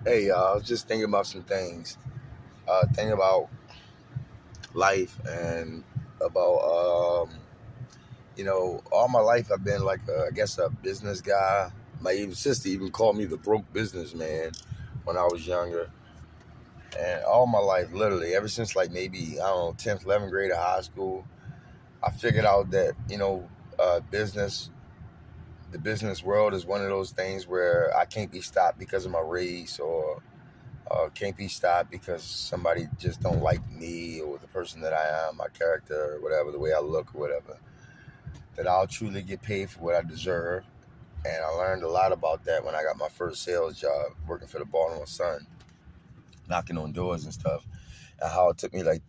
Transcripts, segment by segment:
Hey, y'all, I was just thinking about some things. Thinking about life and about, all my life I've been like, I guess, a business guy. My even sister even called me the broke businessman when I was younger. And all my life, literally, ever since like maybe, I don't know, 10th, 11th grade of high school, I figured out that, business, the business world is one of those things where I can't be stopped because of my race or can't be stopped because somebody just don't like me or the person that I am, my character or whatever, the way I look or whatever. That I'll truly get paid for what I deserve. And I learned a lot about that when I got my first sales job working for the Baltimore Sun, knocking on doors and stuff. And how it took me like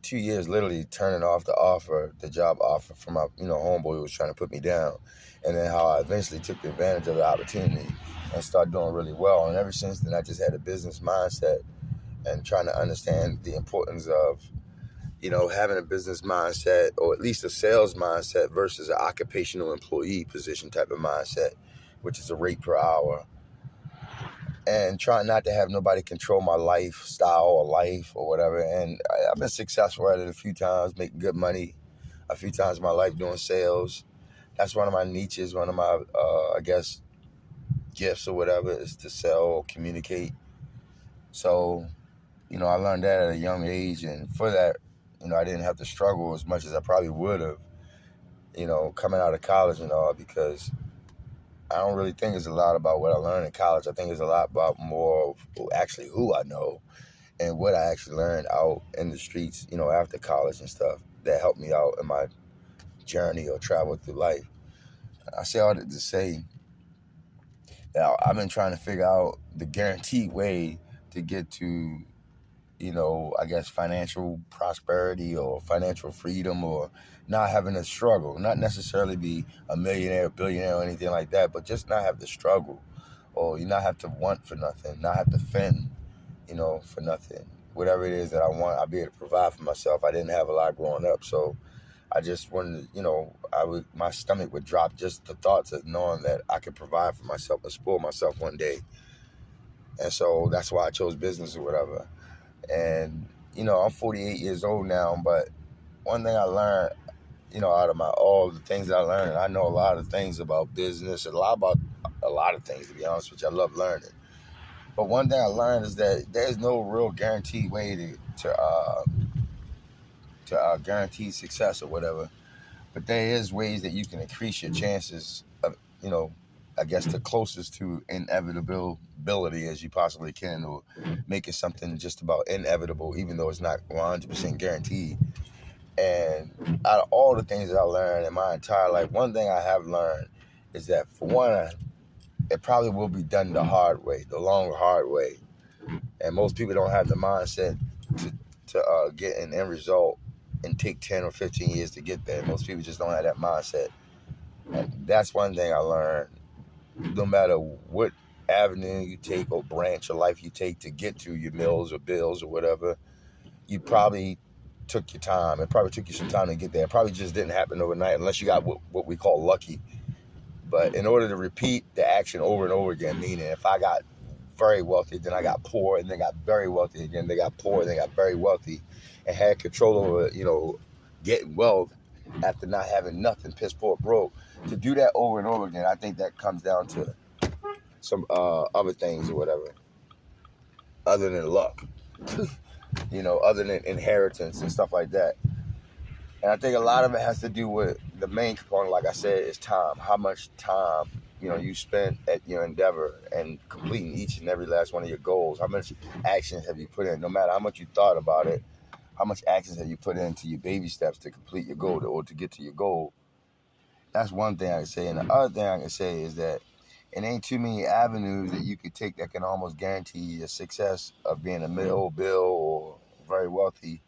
2 years literally turning off the job offer from my homeboy who was trying to put me down, and then how I eventually took advantage of the opportunity and started doing really well. And ever since then, I just had a business mindset and trying to understand the importance of having a business mindset or at least a sales mindset versus an occupational employee position type of mindset, which is a rate per hour, and trying not to have nobody control my lifestyle or life or whatever. And I've been successful at it a few times, making good money a few times in my life doing sales. That's one of my niches, one of my, I guess, gifts or whatever, is to sell or communicate. So, I learned that at a young age. And for that, I didn't have to struggle as much as I probably would have, coming out of college and all, because I don't really think it's a lot about what I learned in college. I think it's a lot about more of actually who I know and what I actually learned out in the streets, after college and stuff that helped me out in my journey or travel through life. I say all that to say that I've been trying to figure out the guaranteed way to get to, I guess financial prosperity or financial freedom or not having to struggle, not necessarily be a millionaire, billionaire or anything like that, but just not have to struggle or you not have to want for nothing, not have to fend, for nothing. Whatever it is that I want, I'll be able to provide for myself. I didn't have a lot growing up, so I just wanted to, my stomach would drop just the thoughts of knowing that I could provide for myself and spoil myself one day. And so that's why I chose business or whatever. And, I'm 48 years old now, but one thing I learned, out of my all the things that I learned, and I know a lot of things about business and a lot of things, to be honest with you. I love learning. But one thing I learned is that there's no real guaranteed way to guarantee success or whatever. But there is ways that you can increase your chances of, I guess the closest to inevitability as you possibly can, or make it something just about inevitable, even though it's not 100% guaranteed. And out of all the things that I learned in my entire life, one thing I have learned is that, for one, it probably will be done the hard way, the long, hard way. And most people don't have the mindset to get an end result and take 10 or 15 years to get there. Most people just don't have that mindset. And that's one thing I learned. No matter what avenue you take or branch of life you take to get to your mills or bills or whatever, you probably took your time. It probably took you some time to get there. It probably just didn't happen overnight unless you got what we call lucky. But in order to repeat the action over and over again, meaning if I got very wealthy, then I got poor, and then got very wealthy again, they got poor, and they got very wealthy, and had control over, getting wealth after not having nothing, piss poor broke. To do that over and over again, I think that comes down to some other things or whatever, other than luck, other than inheritance and stuff like that. And I think a lot of it has to do with the main component, like I said, is time. How much time, you spend at your endeavor and completing each and every last one of your goals. How much action have you put in? No matter how much you thought about it, how much actions have you put into your baby steps to complete your goal or to get to your goal? That's one thing I can say. And the other thing I can say is that it ain't too many avenues that you could take that can almost guarantee the success of being a middle bill or very wealthy,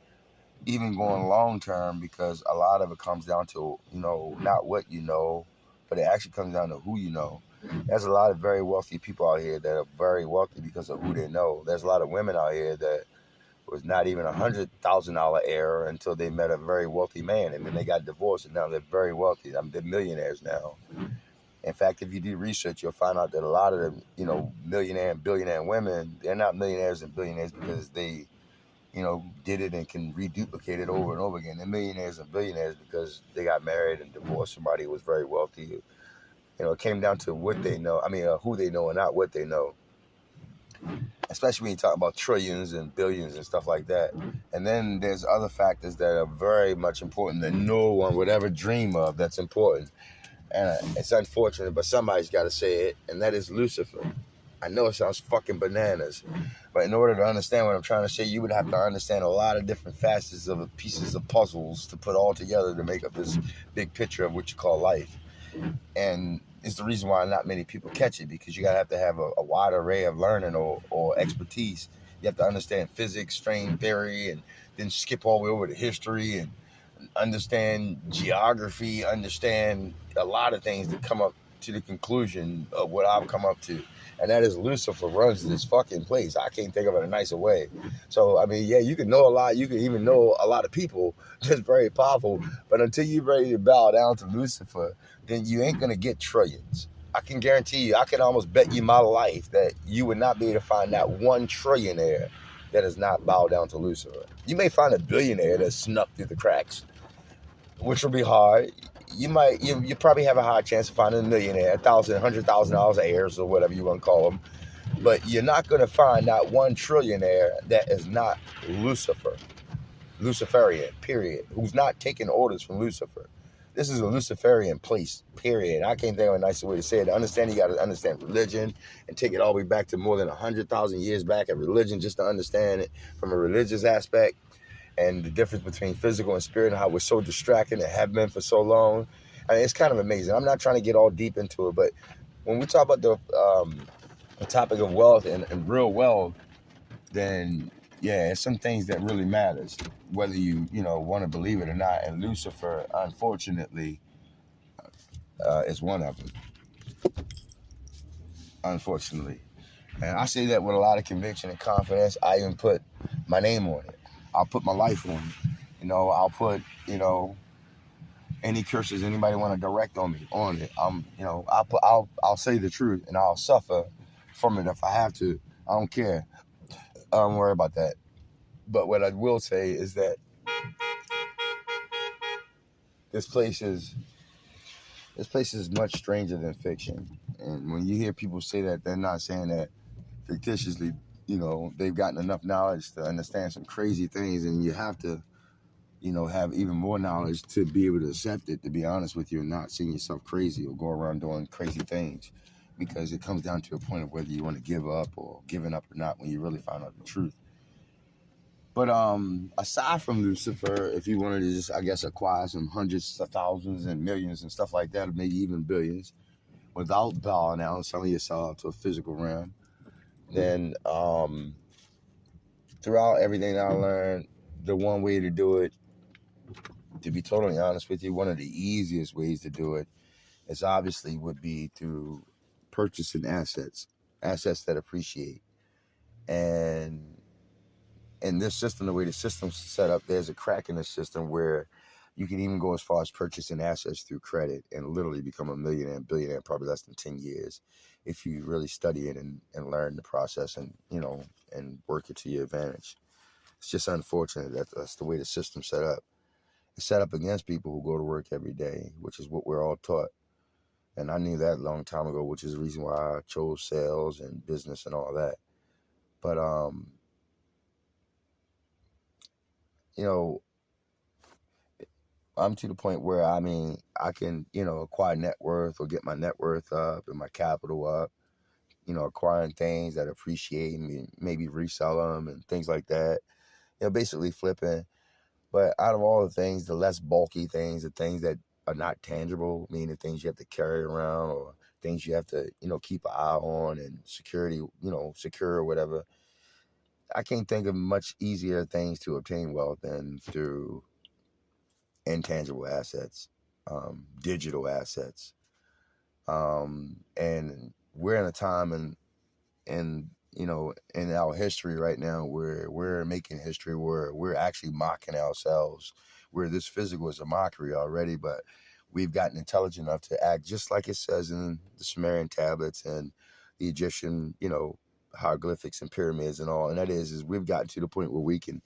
even going long term, because a lot of it comes down to, not what you know, but it actually comes down to who you know. There's a lot of very wealthy people out here that are very wealthy because of who they know. There's a lot of women out here that was not even $100,000 heir until they met a very wealthy man, and then they got divorced, and now they're very wealthy. I mean, they're millionaires now. In fact, if you do research, you'll find out that a lot of the, millionaire and billionaire women, they're not millionaires and billionaires because they, did it and can reduplicate it over and over again. They're millionaires and billionaires because they got married and divorced somebody who was very wealthy. It came down to what they know. I mean, who they know and not what they know. Especially when you talk about trillions and billions and stuff like that. And then there's other factors that are very much important that no one would ever dream of that's important. And it's unfortunate, but somebody's got to say it, and that is Lucifer. I know it sounds fucking bananas, but in order to understand what I'm trying to say, you would have to understand a lot of different facets of pieces of puzzles to put all together to make up this big picture of what you call life. And it's the reason why not many people catch it, because you gotta have to have a wide array of learning or expertise. You have to understand physics, string theory, and then skip all the way over to history and understand geography, understand a lot of things to come up to the conclusion of what I've come up to. And that is Lucifer runs this fucking place. I can't think of it a nicer way. So, I mean, yeah, you can know a lot. You can even know a lot of people that's very powerful. But until you're ready to bow down to Lucifer, then you ain't going to get trillions. I can guarantee you, I can almost bet you my life that you would not be able to find that one trillionaire that is not bowed down to Lucifer. You may find a billionaire that snuck through the cracks, which will be hard. You probably have a high chance of finding a millionaire, $100,000 heirs or whatever you want to call them. But you're not going to find that one trillionaire that is not Luciferian, period, who's not taking orders from Lucifer. This is a Luciferian place, period. I can't think of a nicer way to say it. To understand, you got to understand religion and take it all the way back to more than 100,000 years back of religion just to understand it from a religious aspect. And the difference between physical and spirit and how we're so distracted and have been for so long. I mean, it's kind of amazing. I'm not trying to get all deep into it, but when we talk about the topic of wealth and real wealth, then yeah, it's some things that really matters, whether you want to believe it or not. And Lucifer, unfortunately, is one of them. Unfortunately. And I say that with a lot of conviction and confidence. I even put my name on it. I'll put my life on it. I'll put, any curses anybody want to direct on me on it. I'll say the truth and I'll suffer from it if I have to. I don't care. I don't worry about that. But what I will say is that this place is much stranger than fiction. And when you hear people say that, they're not saying that fictitiously. They've gotten enough knowledge to understand some crazy things, and you have to, have even more knowledge to be able to accept it, to be honest with you, and not seeing yourself crazy or go around doing crazy things, because it comes down to a point of whether you want to give up or giving up or not when you really find out the truth. But aside from Lucifer, if you wanted to just, I guess, acquire some hundreds of thousands and millions and stuff like that, or maybe even billions, without bowing down, selling yourself to a physical realm, then throughout everything I learned, the one way to do it, to be totally honest with you, one of the easiest ways to do it is obviously would be through purchasing assets that appreciate. And in this system, the way the system's set up, there's a crack in the system where you can even go as far as purchasing assets through credit and literally become a millionaire and billionaire in probably less than 10 years if you really study it and learn the process and, and work it to your advantage. It's just unfortunate that that's the way the system's set up. It's set up against people who go to work every day, which is what we're all taught. And I knew that a long time ago, which is the reason why I chose sales and business and all that. But, I'm to the point where, I can, acquire net worth or get my net worth up and my capital up, acquiring things that appreciate me, maybe resell them and things like that, basically flipping. But out of all the things, the less bulky things, the things that are not tangible, meaning things you have to carry around or things you have to, keep an eye on and security, secure or whatever, I can't think of much easier things to obtain wealth than through intangible assets, digital assets. And we're in a time in our history right now where we're making history, where we're actually mocking ourselves, where this physical is a mockery already, but we've gotten intelligent enough to act just like it says in the Sumerian tablets and the Egyptian, hieroglyphics and pyramids and all. And that is we've gotten to the point where we can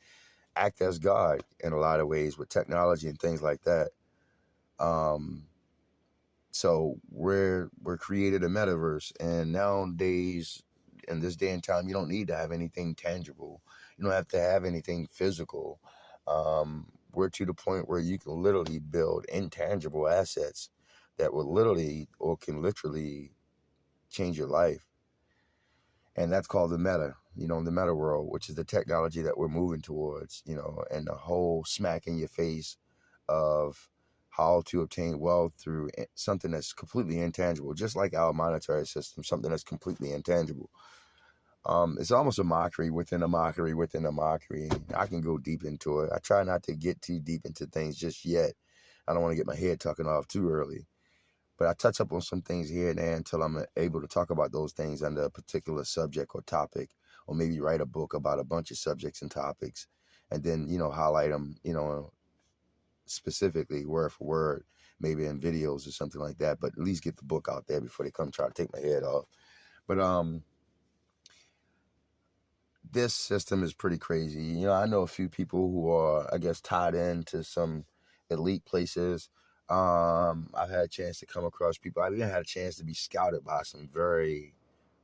act as God in a lot of ways with technology and things like that. Um, so we're created a metaverse, and nowadays, in this day and time, you don't need to have anything tangible. You don't have to have anything physical. We're to the point where you can literally build intangible assets that will literally or can literally change your life. And that's called the meta, the meta world, which is the technology that we're moving towards, and the whole smack in your face of how to obtain wealth through something that's completely intangible, just like our monetary system, something that's completely intangible. It's almost a mockery within a mockery within a mockery. I can go deep into it. I try not to get too deep into things just yet. I don't want to get my head tucking off too early. But I touch up on some things here and there until I'm able to talk about those things under a particular subject or topic, or maybe write a book about a bunch of subjects and topics, and then, highlight them, specifically word for word, maybe in videos or something like that, but at least get the book out there before they come try to take my head off. But this system is pretty crazy. I know a few people who are, I guess, tied into some elite places. I've had a chance to come across people. I've even had a chance to be scouted by some very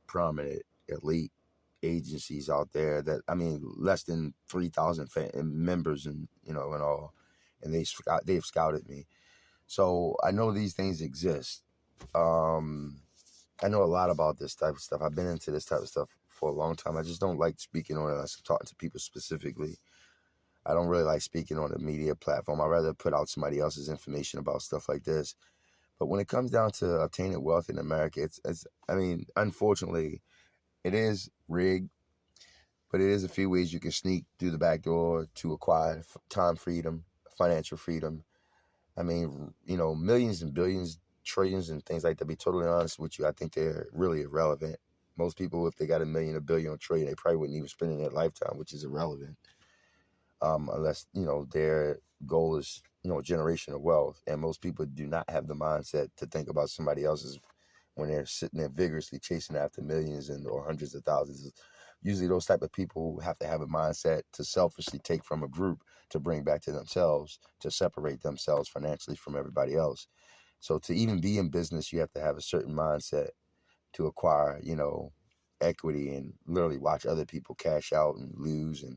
prominent elite agencies out there that, less than 3,000 members and, and all, and they've scouted me. So I know these things exist. I know a lot about this type of stuff. I've been into this type of stuff for a long time. I just don't like speaking on it unless I'm talking to people specifically. I don't really like speaking on a media platform. I'd rather put out somebody else's information about stuff like this. But when it comes down to obtaining wealth in America, it's unfortunately, it is rigged, but it is a few ways you can sneak through the back door to acquire time freedom, financial freedom. Millions and billions, trillions and things like that. To be totally honest with you, I think they're really irrelevant. Most people, if they got a million, a billion, or trillion, they probably wouldn't even spend in their lifetime, which is irrelevant. Unless, their goal is, generational wealth. And most people do not have the mindset to think about somebody else's when they're sitting there vigorously chasing after millions or hundreds of thousands. Usually those type of people have to have a mindset to selfishly take from a group to bring back to themselves, to separate themselves financially from everybody else. So to even be in business, you have to have a certain mindset to acquire, equity and literally watch other people cash out and lose and,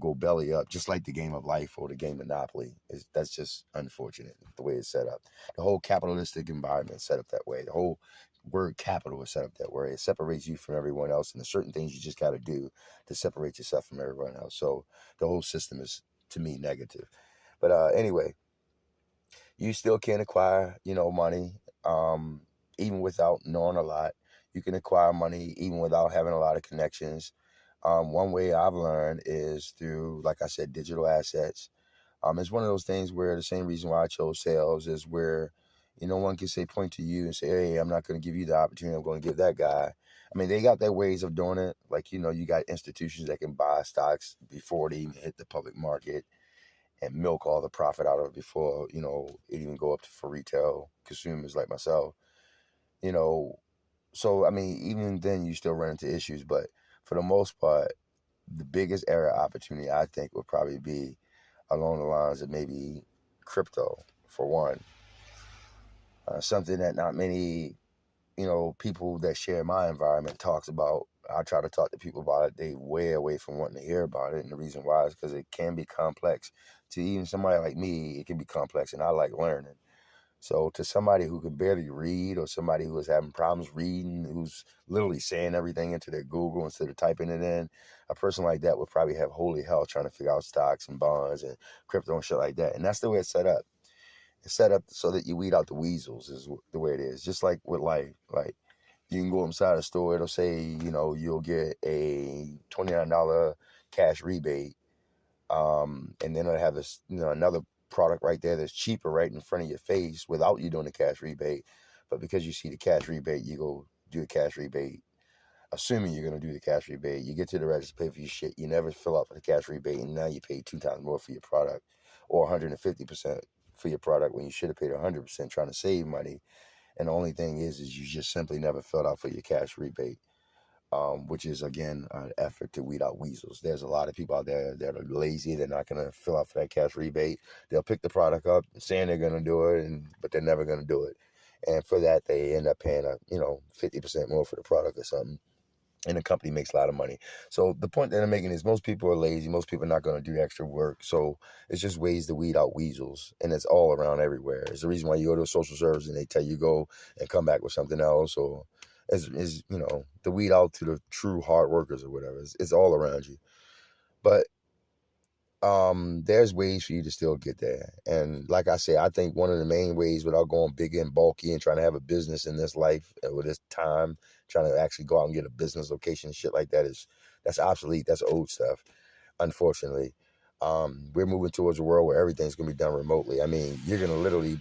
go belly up, just like the game of life or the game Monopoly. That's just unfortunate the way it's set up. The whole capitalistic environment is set up that way. The whole word capital is set up that way. It separates you from everyone else, and there's certain things you just got to do to separate yourself from everyone else. So the whole system is, to me, negative. But anyway, you still can acquire, money, even without knowing a lot. You can acquire money even without having a lot of connections. One way I've learned is through, like I said, digital assets. It's one of those things where the same reason why I chose sales is where, one can say, point to you and say, hey, I'm not going to give you the opportunity. I'm going to give that guy. They got their ways of doing it. Like, you got institutions that can buy stocks before they even hit the public market and milk all the profit out of it before, it even go up for retail consumers like myself. So, even then you still run into issues, but for the most part, the biggest area of opportunity I think would probably be along the lines of maybe crypto, for one. Something that not many, people that share my environment talks about. I try to talk to people about it. They way away from wanting to hear about it. And the reason why is because it can be complex. To even somebody like me, it can be complex, and I like learning. So to somebody who can barely read, or somebody who is having problems reading, who's literally saying everything into their Google instead of typing it in, a person like that would probably have holy hell trying to figure out stocks and bonds and crypto and shit like that. And that's the way it's set up. It's set up so that you weed out the weasels, is the way it is. Just like with life. Like, you can go inside a store, it'll say, you'll get a $29 cash rebate. And then it'll have this, another product right there that's cheaper right in front of your face without you doing the cash rebate. But because you see the cash rebate, you go do the cash rebate, assuming you're going to do the cash rebate. You get to the register, pay for your shit. You never fill out for the cash rebate, and now you pay 2 times more for your product, or 150% for your product when you should have paid 100% trying to save money. And the only thing is you just simply never filled out for your cash rebate, which is, again, an effort to weed out weasels. There's a lot of people out there that are lazy. They're not going to fill out for that cash rebate. They'll pick the product up saying they're going to do it, but they're never going to do it. And for that, they end up paying, 50% more for the product or something. And the company makes a lot of money. So the point that I'm making is most people are lazy. Most people are not going to do extra work. So it's just ways to weed out weasels. And it's all around everywhere. It's the reason why you go to a social service and they tell you go and come back with something else. Or is the weed out to the true hard workers or whatever. It's all around you. But there's ways for you to still get there. And like I say, I think one of the main ways, without going big and bulky and trying to have a business in this life with this time, trying to actually go out and get a business location and shit like that, that's obsolete. That's old stuff, unfortunately. We're moving towards a world where everything's going to be done remotely. I mean, you're going to literally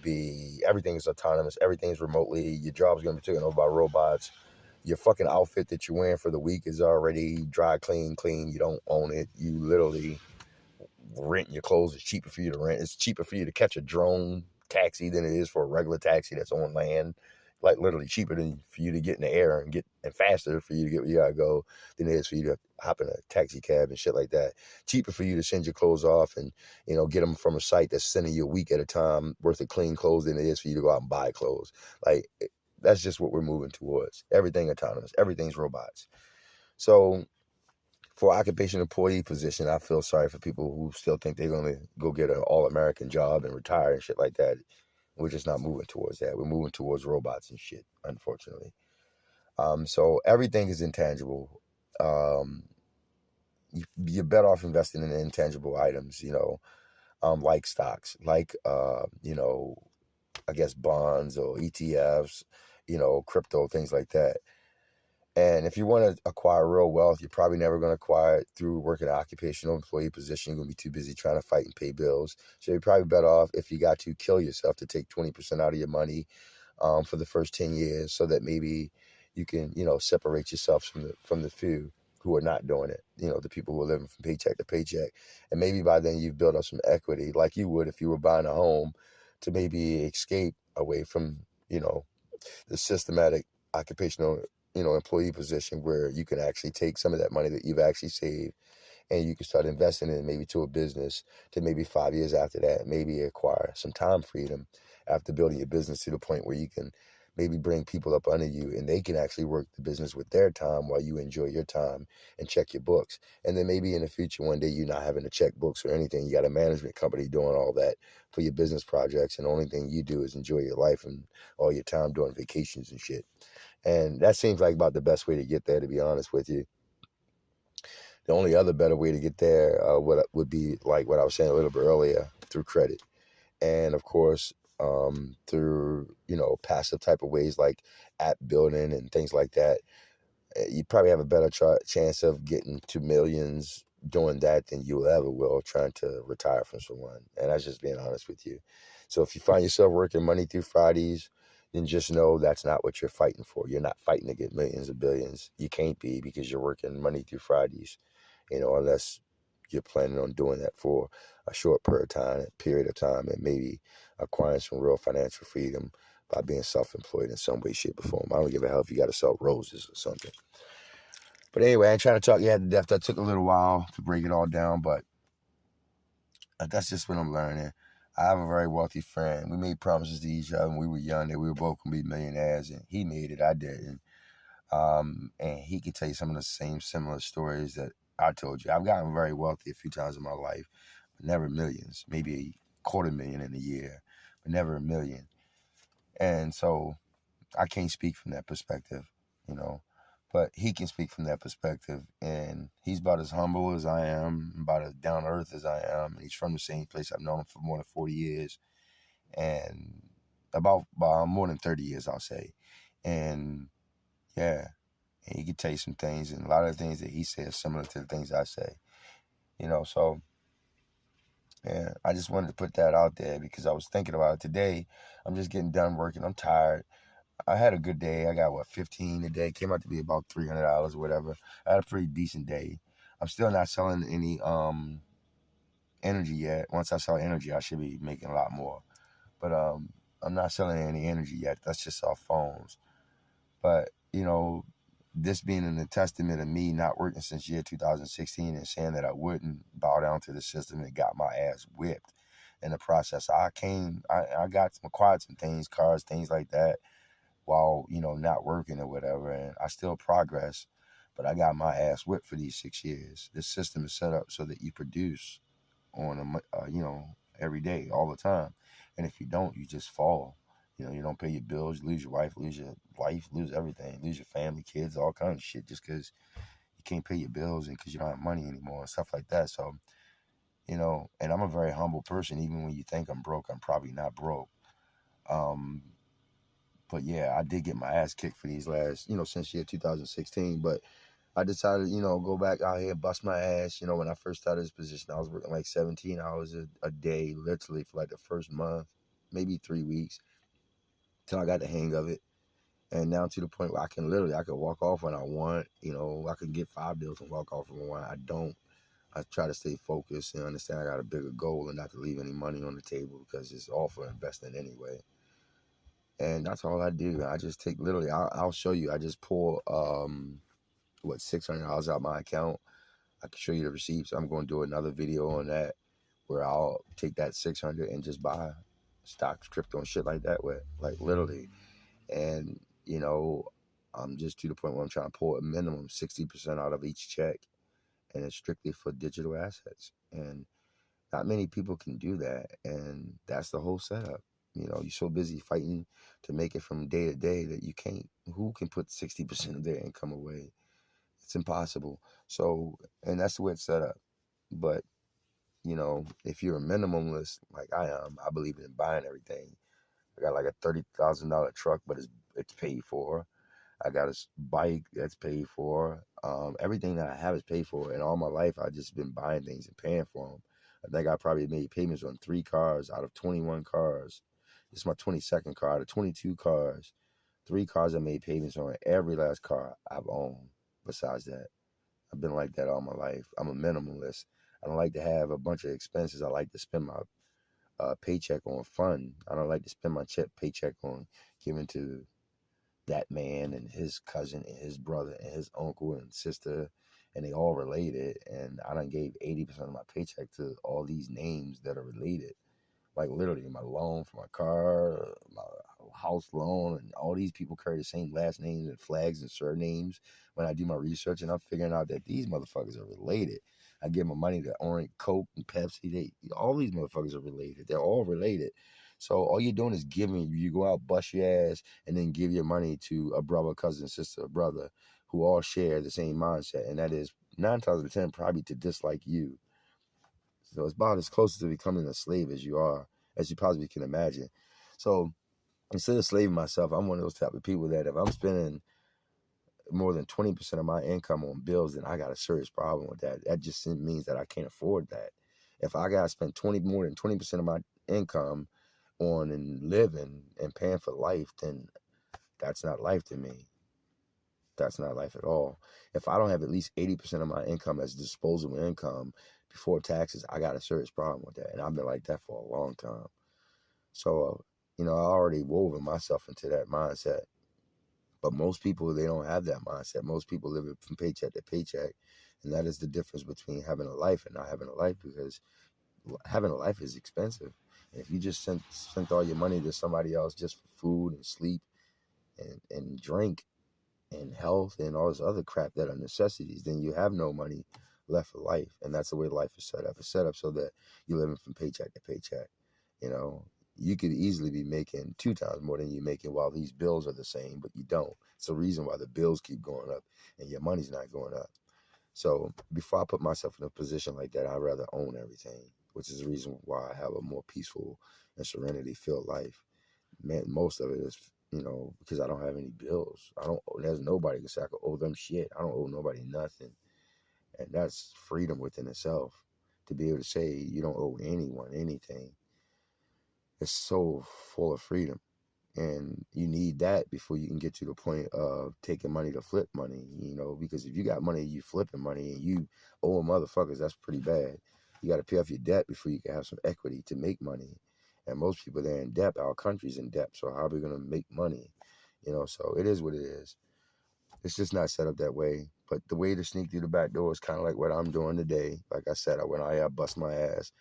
everything is autonomous. Everything's remotely. Your job's going to be taken over by robots. Your fucking outfit that you're wearing for the week is already dry, clean. You don't own it. You literally renting your clothes is cheaper for you to rent. It's cheaper for you to catch a drone taxi than it is for a regular taxi that's on land. Like literally cheaper for you to get in the air and faster for you to get where you gotta go than it is for you to hop in a taxi cab and shit like that. Cheaper for you to send your clothes off and get them from a site that's sending you a week at a time worth of clean clothes than it is for you to go out and buy clothes. Like that's just what we're moving towards. Everything autonomous. Everything's robots. So for occupation employee position, I feel sorry for people who still think they're going to go get an all-American job and retire and shit like that. We're just not moving towards that. We're moving towards robots and shit, unfortunately. So everything is intangible. You're better off investing in intangible items, like stocks, like, I guess bonds or ETFs, crypto, things like that. And if you want to acquire real wealth, you're probably never going to acquire it through working an occupational employee position. You're going to be too busy trying to fight and pay bills. So you're probably better off, if you got to, kill yourself to take 20% out of your money for the first 10 years so that maybe you can, separate yourself from the few who are not doing it, the people who are living from paycheck to paycheck. And maybe by then you've built up some equity like you would if you were buying a home to maybe escape away from, the systematic occupational employee position where you can actually take some of that money that you've actually saved and you can start investing in maybe to a business to maybe 5 years after that, maybe acquire some time freedom after building your business to the point where you can maybe bring people up under you and they can actually work the business with their time while you enjoy your time and check your books. And then maybe in the future, one day you're not having to check books or anything. You got a management company doing all that for your business projects. And the only thing you do is enjoy your life and all your time doing vacations and shit. And that seems like about the best way to get there, to be honest with you. The only other better way to get there would be like what I was saying a little bit earlier, through credit. And of course, through, passive type of ways like app building and things like that. You probably have a better chance of getting to millions doing that than you ever will trying to retire from someone. And that's just being honest with you. So if you find yourself working Monday through Fridays, then just know that's not what you're fighting for. You're not fighting to get millions or billions. You can't be, because you're working Monday through Fridays, unless you're planning on doing that for a short period of time and maybe acquiring some real financial freedom by being self-employed in some way, shape, or form. I don't give a hell if you got to sell roses or something. But anyway, I ain't trying to talk you to death. That took a little while to break it all down, but that's just what I'm learning. I have a very wealthy friend. We made promises to each other when we were young that we were both going to be millionaires, and he made it. I didn't. And he could tell you some of the same similar stories that I told you. I've gotten very wealthy a few times in my life, but never millions. Maybe $250,000 in a year, but never $1 million. And so I can't speak from that perspective, but he can speak from that perspective. And he's about as humble as I am, about as down to earth as I am. And he's from the same place. I've known him for more than 40 years and about more than 30 years, I'll say. And yeah, and he can tell you some things, and a lot of the things that he says are similar to the things I say, so yeah, I just wanted to put that out there because I was thinking about it today. I'm just getting done working. I'm tired. I had a good day. I got 15 a day. Came out to be about $300 or whatever. I had a pretty decent day. I'm still not selling any energy yet. Once I sell energy, I should be making a lot more. But I'm not selling any energy yet. That's just our phones. But this being an testament of me not working since year 2016 and saying that I wouldn't bow down to the system and got my ass whipped in the process. I got acquired some things, cars, things like that, while not working or whatever, and I still progress. But I got my ass whipped for these 6 years. This system is set up so that you produce on every day, all the time, and if you don't, you just fall. You don't pay your bills, you lose your wife, lose your life, lose everything, lose your family, kids, all kinds of shit, just because you can't pay your bills and because you don't have money anymore and stuff like that. So, and I'm a very humble person. Even when you think I'm broke, I'm probably not broke. But yeah, I did get my ass kicked for these last, since year 2016. But I decided, go back out here, bust my ass. When I first started this position, I was working like 17 hours a day, literally for like the first month, maybe 3 weeks, till I got the hang of it. And now to the point where I can walk off when I want. I can get 5 deals and walk off when I want. I don't. I try to stay focused and understand I got a bigger goal and not to leave any money on the table because it's all for investing anyway. And that's all I do. I just take literally, I'll show you. I just pull, $600 out my account. I can show you the receipts. I'm going to do another video on that where I'll take that 600 and just buy stocks, crypto, and shit like that with, like literally. And, I'm just to the point where I'm trying to pull a minimum 60% out of each check. And it's strictly for digital assets. And not many people can do that. And that's the whole setup. You're so busy fighting to make it from day to day that you can't. Who can put 60% of their income away? It's impossible. So, and that's the way it's set up. But, if you're a minimalist like I am, I believe in buying everything. I got like a $30,000 truck, but it's paid for. I got a bike that's paid for. Everything that I have is paid for. And all my life, I've just been buying things and paying for them. I think I probably made payments on 3 cars out of 21 cars. This is my 22nd car out of 22 cars. 3 cars I made payments on. Every last car I've owned besides that. I've been like that all my life. I'm a minimalist. I don't like to have a bunch of expenses. I like to spend my paycheck on fun. I don't like to spend my paycheck on giving to that man and his cousin and his brother and his uncle and sister, and they all related. And I done gave 80% of my paycheck to all these names that are related. Like literally my loan for my car, my house loan, and all these people carry the same last names and flags and surnames when I do my research, and I'm figuring out that these motherfuckers are related. I give my money to Orange, Coke, and Pepsi. All these motherfuckers are related. They're all related. So all you're doing is giving. You go out, bust your ass, and then give your money to a brother, cousin, sister, brother, who all share the same mindset, and that is 9 times out of 10 probably to dislike you. So it's about as close to becoming a slave as you possibly can imagine. So instead of slaving myself, I'm one of those type of people that if I'm spending more than 20% of my income on bills, then I got a serious problem with that. That just means that I can't afford that. If I got to spend more than 20% of my income on and living and paying for life, then that's not life to me. That's not life at all. If I don't have at least 80% of my income as disposable income before taxes, I got a serious problem with that. And I've been like that for a long time. So, I already woven myself into that mindset. But most people, they don't have that mindset. Most people live it from paycheck to paycheck. And that is the difference between having a life and not having a life, because having a life is expensive. And if you just sent all your money to somebody else just for food and sleep and drink and health and all this other crap that are necessities, then you have no money left for life. And that's the way life is set up. It's set up so that you're living from paycheck to paycheck. You could easily be making 2 times more than you're making while these bills are the same, but you don't. It's the reason why the bills keep going up and your money's not going up. So before I put myself in a position like that, I'd rather own everything, which is the reason why I have a more peaceful and serenity-filled life. Man, most of it is, because I don't have any bills. There's nobody can say I could owe them shit. I don't owe nobody nothing. And that's freedom within itself, to be able to say you don't owe anyone anything. It's so full of freedom. And you need that before you can get to the point of taking money to flip money, because if you got money, you flipping money and you owe motherfuckers, that's pretty bad. You got to pay off your debt before you can have some equity to make money. And most people, they're in debt. Our country's in debt. So how are we going to make money? So it is what it is. It's just not set up that way. But the way to sneak through the back door is kind of like what I'm doing today. Like I said, when I bust my ass,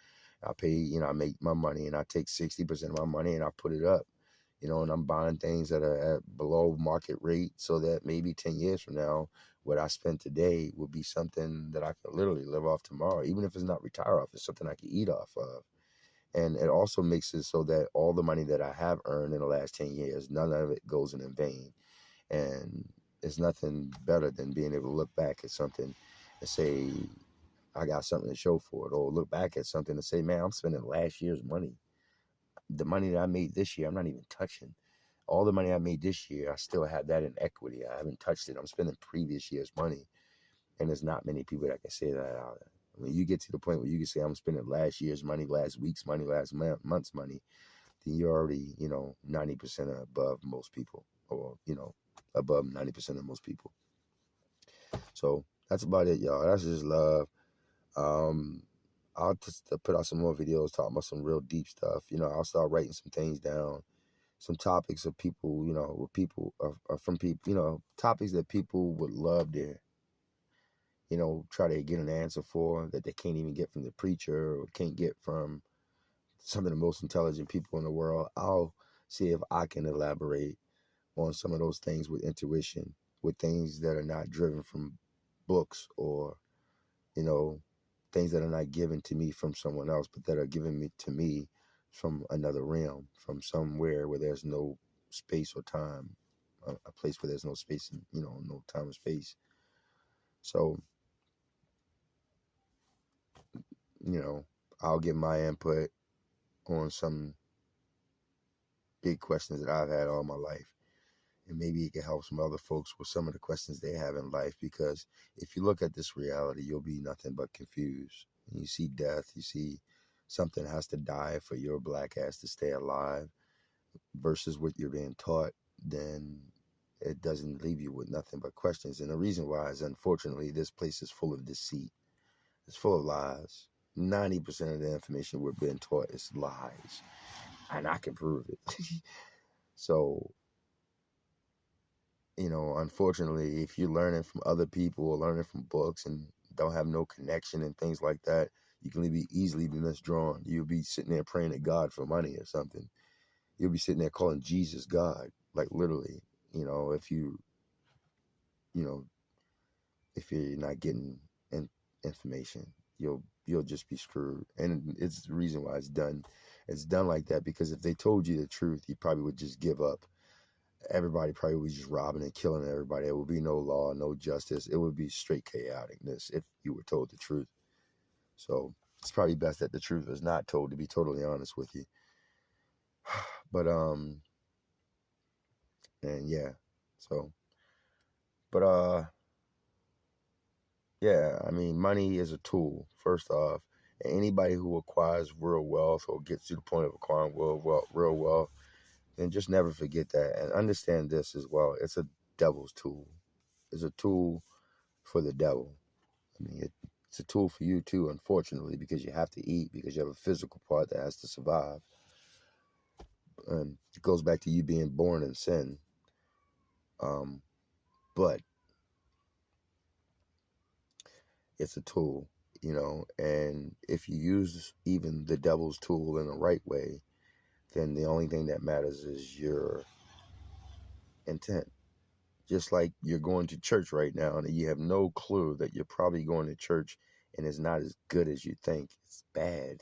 I pay, I make my money, and I take 60% of my money and I put it up, and I'm buying things that are at below market rate, so that maybe 10 years from now, what I spend today will be something that I can literally live off tomorrow, even if it's not retire off. It's something I can eat off of. And it also makes it so that all the money that I have earned in the last 10 years, none of it goes in vain. And it's nothing better than being able to look back at something and say, I got something to show for it. Or look back at something and say, man, I'm spending last year's money. The money that I made this year, I'm not even touching. All the money I made this year, I still have that in equity. I haven't touched it. I'm spending previous year's money. And there's not many people that can say that out there. When you get to the point where you can say, I'm spending last year's money, last week's money, last month's money, then you're already, 90% above most people, or, above 90% of most people. So that's about it, y'all. That's just love. I'll just put out some more videos talking about some real deep stuff. I'll start writing some things down, some topics of people, with people, from people, topics that people would love to, try to get an answer for, that they can't even get from the preacher or can't get from some of the most intelligent people in the world. I'll see if I can elaborate on some of those things with intuition, with things that are not driven from books, or, things that are not given to me from someone else, but that are given to me from another realm, from somewhere where there's no space or time, a place where there's no space and, no time or space. So, I'll give my input on some big questions that I've had all my life. And maybe it can help some other folks with some of the questions they have in life. Because if you look at this reality, you'll be nothing but confused. And you see death, you see something has to die for your black ass to stay alive, versus what you're being taught, then it doesn't leave you with nothing but questions. And the reason why is, unfortunately, this place is full of deceit. It's full of lies. 90% of the information we're being taught is lies. And I can prove it. So, unfortunately, if you're learning from other people or learning from books and don't have no connection and things like that, you can easily be misdrawn. You'll be sitting there praying to God for money or something. You'll be sitting there calling Jesus God, like literally. If if you're not getting information, you'll just be screwed. And it's the reason why it's done. It's done like that because if they told you the truth, you probably would just give up. Everybody probably would be just robbing and killing everybody. There would be no law, no justice. It would be straight chaoticness if you were told the truth. So it's probably best that the truth is not told, to be totally honest with you. But and yeah. So yeah, I mean, money is a tool, first off. And anybody who acquires real wealth or gets to the point of acquiring real wealth, then just never forget that. And understand this as well. It's a devil's tool. It's a tool for the devil. I mean, it's a tool for you too, unfortunately, because you have to eat, because you have a physical part that has to survive. And it goes back to you being born in sin. But it's a tool, and if you use even the devil's tool in the right way, then the only thing that matters is your intent. Just like you're going to church right now and you have no clue that you're probably going to church and it's not as good as you think. It's bad.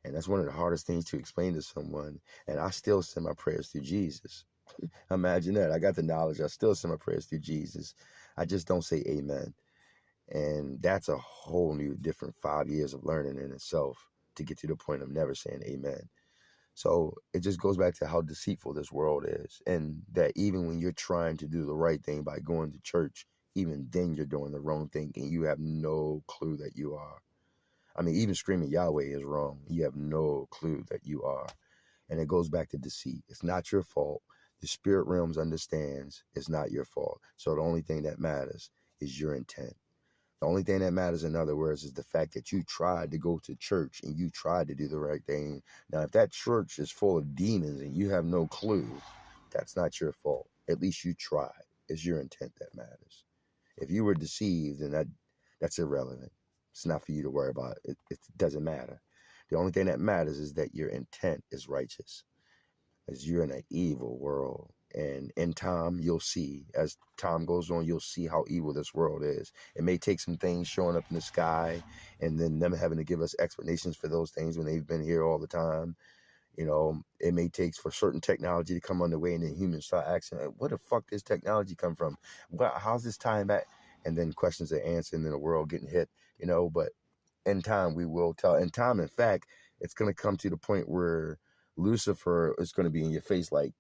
And that's one of the hardest things to explain to someone. And I still send my prayers through Jesus. Imagine that. I got the knowledge. I still send my prayers through Jesus. I just don't say amen. And that's a whole new different 5 years of learning in itself to get to the point of never saying amen. So it just goes back to how deceitful this world is. And that even when you're trying to do the right thing by going to church, even then you're doing the wrong thing and you have no clue that you are. I mean, even screaming Yahweh is wrong. You have no clue that you are. And it goes back to deceit. It's not your fault. The spirit realms understands it's not your fault. So the only thing that matters is your intent. The only thing that matters, in other words, is the fact that you tried to go to church and you tried to do the right thing. Now, if that church is full of demons and you have no clue, that's not your fault. At least you tried. It's your intent that matters. If you were deceived, then that's irrelevant. It's not for you to worry about. It doesn't matter. The only thing that matters is that your intent is righteous, as you're in an evil world. And in time, you'll see, as time goes on, you'll see how evil this world is. It may take some things showing up in the sky and then them having to give us explanations for those things when they've been here all the time. You know, it may take for certain technology to come on the way and then humans start asking, where the fuck does technology come from? How's this time back? And then questions are answered and then the world getting hit, you know, but in time we will tell. In time, in fact, it's going to come to the point where Lucifer is going to be in your face, like,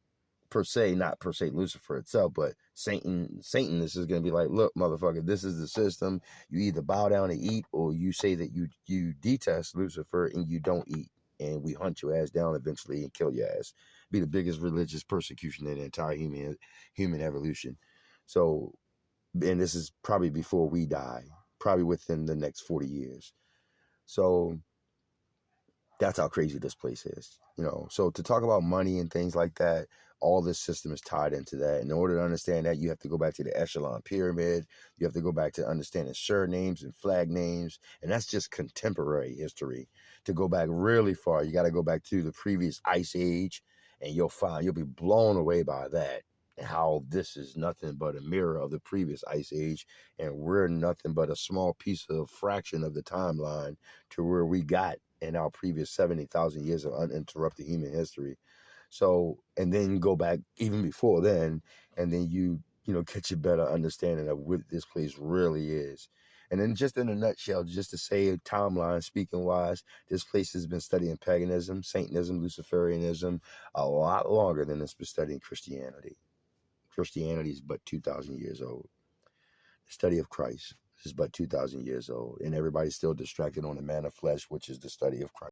per se, not per se Lucifer itself, but Satan. This is going to be like, look, motherfucker, this is the system. You either bow down and eat, or you say that you detest Lucifer and you don't eat, and we hunt your ass down eventually and kill your ass. Be the biggest religious persecution in the entire human evolution. So, and this is probably before we die, probably within the next 40 years. So that's how crazy this place is, you know. So to talk about money and things like that, all this system is tied into that. In order to understand that, you have to go back to the echelon pyramid. You have to go back to understanding surnames and flag names. And that's just contemporary history. To go back really far, you got to go back to the previous ice age, and you'll be blown away by that. And how this is nothing but a mirror of the previous ice age, and we're nothing but a small piece of fraction of the timeline to where we got in our previous 70,000 years of uninterrupted human history. So, and then go back even before then, and then you get a better understanding of what this place really is. And then just in a nutshell, just to say a timeline, speaking wise, this place has been studying paganism, Satanism, Luciferianism a lot longer than it's been studying Christianity. Christianity is but 2,000 years old. The study of Christ is but 2,000 years old, and everybody's still distracted on the man of flesh, which is the study of Christ.